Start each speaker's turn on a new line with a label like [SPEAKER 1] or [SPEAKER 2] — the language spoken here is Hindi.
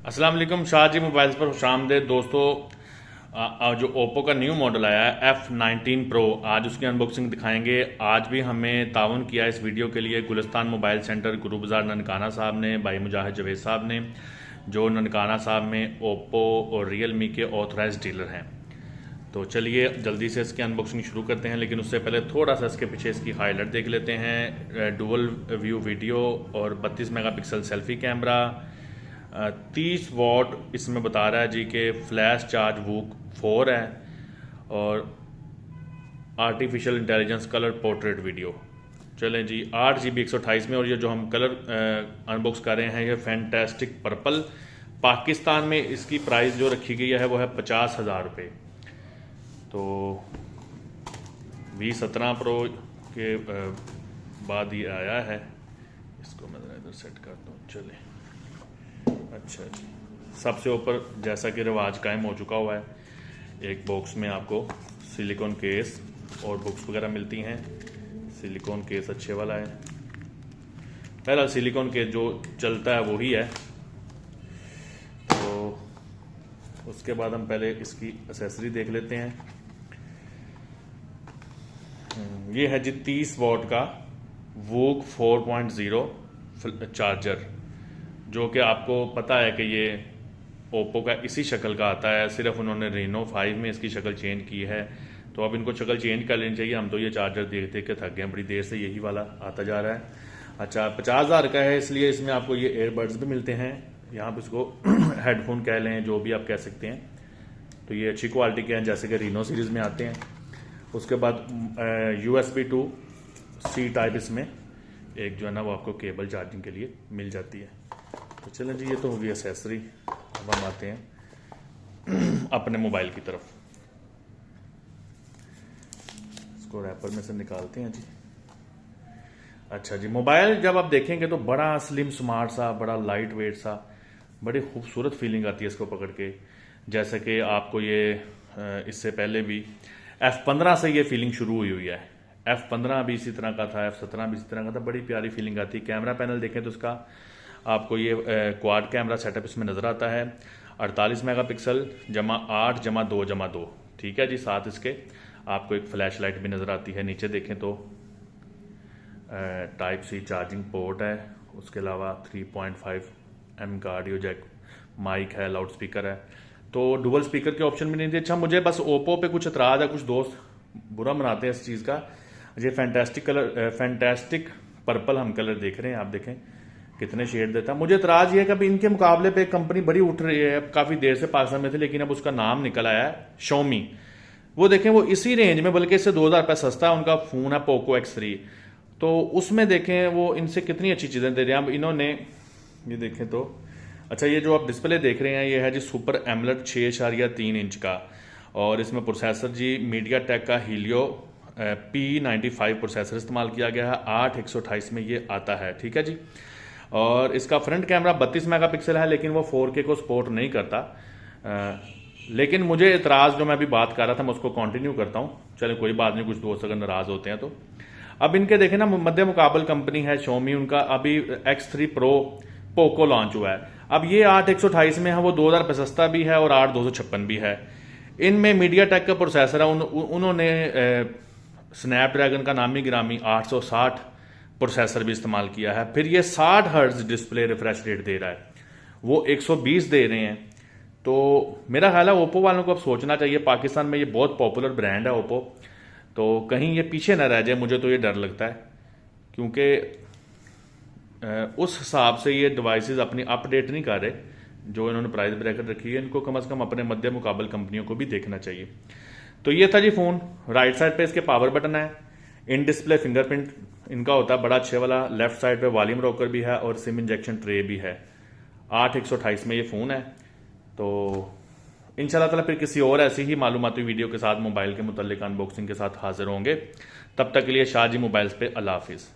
[SPEAKER 1] अस्सलाम वालेकुम। शाहजी मोबाइल्स पर खुशामदीद दोस्तों। जो ओप्पो का न्यू मॉडल आया है F19 Pro, आज उसकी अनबॉक्सिंग दिखाएंगे। आज भी हमें ताउन किया इस वीडियो के लिए गुलिस्तान मोबाइल सेंटर गुरु बाजार ननकाना साहब ने, भाई मुजाहिद जवेद साहब ने, जो ननकाना साहब में ओप्पो और रियलमी के ऑथराइज डीलर हैं। तो चलिए जल्दी से इसकी अनबॉक्सिंग शुरू करते हैं, लेकिन उससे पहले थोड़ा सा इसके पीछे इसकी हाईलाइट देख लेते हैं। डुअल व्यू वीडियो और 32 मेगापिक्सल सेल्फी कैमरा, 30 वॉट इसमें बता रहा है जी कि फ्लैश चार्ज वूक 4 है, और artificial intelligence colour portrait video. चलें जी, 8 GB 128 में। और ये जो हम कलर अनबॉक्स कर रहे हैं ये फैंटास्टिक पर्पल। पाकिस्तान में इसकी प्राइस जो रखी गई है वो है 50,000 रुपये। तो V17 Pro के बाद ये आया है। इसको मैं इधर सेट करता हूँ। चले, अच्छा जी, सबसे ऊपर जैसा कि रिवाज कायम हो चुका हुआ है, एक बॉक्स में आपको सिलिकॉन केस और बुक्स वगैरह मिलती हैं। सिलिकॉन केस अच्छे वाला है, पहला सिलिकॉन केस जो चलता है वही है। तो उसके बाद हम पहले इसकी एक्सेसरी देख लेते हैं। ये है जी 30 वॉट का वूक 4.0 चार्जर, जो कि आपको पता है कि ये ओप्पो का इसी शक्ल का आता है, सिर्फ उन्होंने रेनो 5 में इसकी शक्ल चेंज की है। तो अब इनको शक्ल चेंज कर लेनी चाहिए। हम तो ये चार्जर देख देख के थक गए, बड़ी देर से यही वाला आता जा रहा है। अच्छा, 50,000 का है, इसलिए इसमें आपको ये एयरबड्स भी मिलते हैं। यहाँ पर इसको हेडफोन कह लें, जो भी आप कह सकते हैं। तो ये अच्छी क्वालिटी के हैं, जैसे कि रीनो सीरीज़ में आते हैं। उसके बाद USB to C टाइप इसमें एक जो है ना वो आपको केबल चार्जिंग के लिए मिल जाती है। तो चलें जी, ये तो होगी एक्सेसरी। अब हम आते हैं अपने मोबाइल की तरफ। इसको रैपर में से निकालते हैं जी। अच्छा जी, मोबाइल जब आप देखेंगे तो बड़ा स्लिम स्मार्ट सा, बड़ा लाइट वेट सा, बड़ी खूबसूरत फीलिंग आती है इसको पकड़ के। जैसे कि आपको ये इससे पहले भी F15 से ये फीलिंग शुरू हुई है। F15 भी इसी तरह का था, F17 भी इसी तरह का था, बड़ी प्यारी फीलिंग आती है। कैमरा पैनल देखें तो इसका आपको ये क्वाड कैमरा सेटअप इसमें नज़र आता है। 48 मेगापिक्सल जमा 8 जमा 2 जमा 2, ठीक है जी। साथ इसके आपको एक फ्लैश लाइट भी नज़र आती है। नीचे देखें तो टाइप सी चार्जिंग पोर्ट है। उसके अलावा 3.5mm का ऑडियो जैक, माइक है, लाउड स्पीकर है। तो डुअल स्पीकर के ऑप्शन भी नहीं थे। अच्छा, मुझे बस ओप्पो पे कुछ एतराज़ है, कुछ दोस्त बुरा मनाते हैं इस चीज़ का। ये फैंटास्टिक कलर, फैंटास्टिक पर्पल हम कलर देख रहे हैं, आप देखें कितने शेड देता है। मुझे एतराज़ ये है कि अभी इनके मुकाबले पे कंपनी बड़ी उठ रही है, काफ़ी देर से पाकिस्तान में थी, लेकिन अब उसका नाम निकल आया है Xiaomi। वो देखें, वो इसी रेंज में, बल्कि इससे 2,000 रुपये सस्ता है उनका फ़ोन है पोको X3। तो उसमें देखें वो इनसे कितनी अच्छी चीज़ें दे रहे हैं। अब इन्होंने ये देखें तो, अच्छा, ये जो आप डिस्प्ले देख रहे हैं ये है जी सुपर एमोलेड 6.3 इंच का, और इसमें प्रोसेसर जी मीडिया टेक का हीलियो P95 प्रोसेसर इस्तेमाल किया गया है। 8/128 में ये आता है, ठीक है जी। और इसका फ्रंट कैमरा 32 मेगापिक्सल है, लेकिन वो 4K को सपोर्ट नहीं करता। लेकिन मुझे एतराज़ जो मैं अभी बात कर रहा था मैं उसको कंटिन्यू करता हूँ। चलो कोई बात नहीं, कुछ दोस्त अगर नाराज़ होते हैं तो। अब इनके देखें ना, मध्य मुकाबल कंपनी है Xiaomi, उनका अभी X3 Pro पोको लॉन्च हुआ है। अब ये 8/128 में है, वो 2,000 रुपये सस्ता भी है और 8/256 भी है। इनमें मीडिया टेक का प्रोसेसर है, उन्होंने स्नैपड्रैगन का नामी गिरामी 860 प्रोसेसर भी इस्तेमाल किया है। फिर ये 60 हर्ट्ज डिस्प्ले रिफ्रेश रेट दे रहा है, वो 120 दे रहे हैं। तो मेरा ख्याल है ओप्पो वालों को अब सोचना चाहिए। पाकिस्तान में ये बहुत पॉपुलर ब्रांड है ओप्पो, तो कहीं ये पीछे ना रह जाए। मुझे तो ये डर लगता है, क्योंकि उस हिसाब से ये डिवाइसेस अपनी अपडेट नहीं कर रहे जो इन्होंने प्राइस ब्रैकेट रखी है। इनको कम से कम अपने मध्य मुकाबल कंपनियों को भी देखना चाहिए। तो ये था जी फ़ोन। राइट साइड पे इसके पावर बटन है, इन डिस्प्ले फिंगरप्रिंट इनका होता है बड़ा अच्छे वाला। लेफ्ट साइड पे वॉल्यूम रॉकर भी है और सिम इंजेक्शन ट्रे भी है। 8/128 में ये फ़ोन है। तो इंशाल्लाह ताला फिर किसी और ऐसी ही मालूमाती वीडियो के साथ मोबाइल के मुतल्लिक अनबॉक्सिंग के साथ हाजिर होंगे। तब तक के लिए शाहजी मोबाइल्स पे अल्लाह हाफिज़।